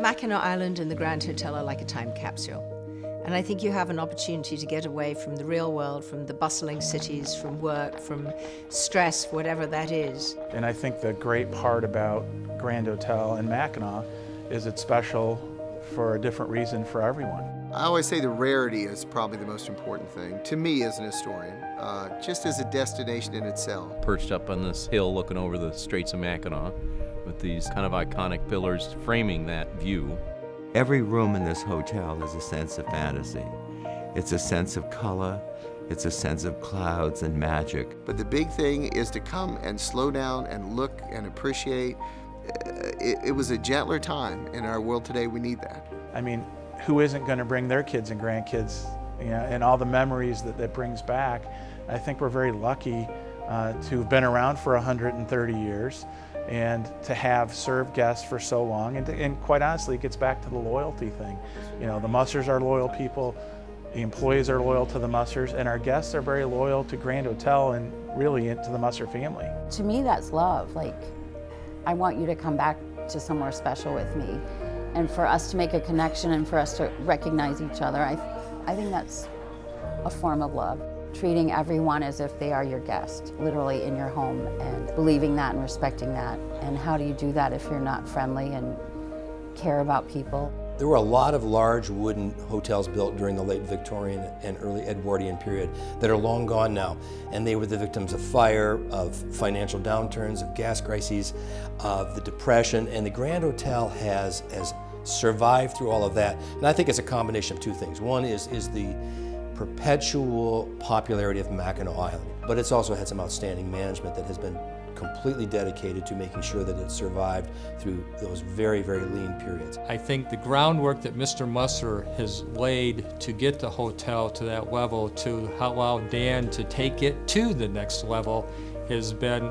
Mackinac Island and the Grand Hotel are like a time capsule. And I think you have an opportunity to get away from the real world, from the bustling cities, from work, from stress, whatever that is. And I think the great part about Grand Hotel and Mackinac is it's special for a different reason for everyone. I always say the rarity is probably the most important thing, to me as an historian, just as a destination in itself. Perched up on this hill looking over the Straits of Mackinac with these kind of iconic pillars framing that view. Every room in this hotel is a sense of fantasy. It's a sense of color, it's a sense of clouds and magic. But the big thing is to come and slow down and look and appreciate. It was a gentler time. In our world today, we need that. I mean, who isn't going to bring their kids and grandkids, and all the memories that brings back? I think we're very lucky to have been around for 130 years and to have served guests for so long. And quite honestly, it gets back to the loyalty thing. The Mussers are loyal people, the employees are loyal to the Mussers, and our guests are very loyal to Grand Hotel and really to the Musser family. To me, that's love. Like, I want you to come back to somewhere special with me. And for us to make a connection and for us to recognize each other, I think that's a form of love. Treating everyone as if they are your guest, literally in your home, and believing that and respecting that. And how do you do that if you're not friendly and care about people? There were a lot of large wooden hotels built during the late Victorian and early Edwardian period that are long gone now. And they were the victims of fire, of financial downturns, of gas crises, of the Depression. And the Grand Hotel has survived through all of that. And I think it's a combination of two things. One is the perpetual popularity of Mackinac Island, but it's also had some outstanding management that has been completely dedicated to making sure that it survived through those very, very lean periods. I think the groundwork that Mr. Musser has laid to get the hotel to that level, to allow Dan to take it to the next level, has been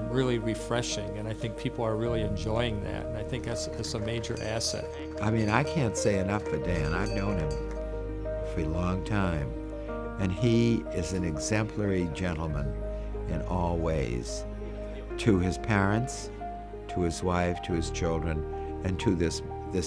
really refreshing, and I think people are really enjoying that, and I think that's a major asset. I mean, I can't say enough for Dan. I've known him for a long time, and he is an exemplary gentleman in all ways, to his parents, to his wife, to his children, and to this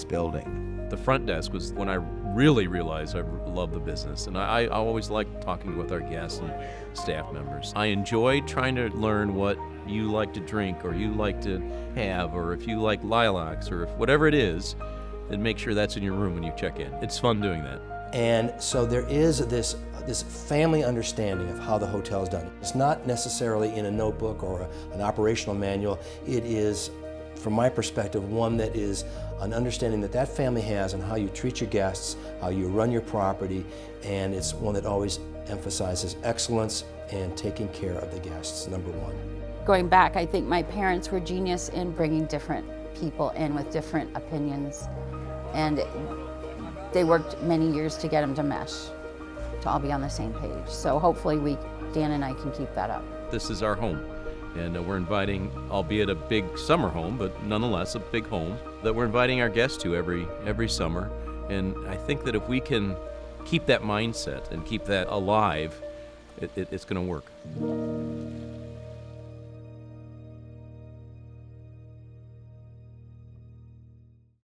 building. The front desk was when I really realized I love the business, and I always like talking with our guests and staff members. I enjoy trying to learn what you like to drink or you like to have, or if you like lilacs, or if whatever it is, then make sure that's in your room when you check in. It's fun doing that. And so there is this family understanding of how the hotel is done. It's not necessarily in a notebook or an operational manual. It is, from my perspective, one that is an understanding that family has on how you treat your guests, how you run your property, and it's one that always emphasizes excellence and taking care of the guests, number one. Going back, I think my parents were genius in bringing different people in with different opinions, and they worked many years to get them to mesh, to all be on the same page. So hopefully Dan and I can keep that up. This is our home, and we're inviting, albeit a big summer home, but nonetheless a big home, that we're inviting our guests to every summer. And I think that if we can keep that mindset and keep that alive, it's going to work.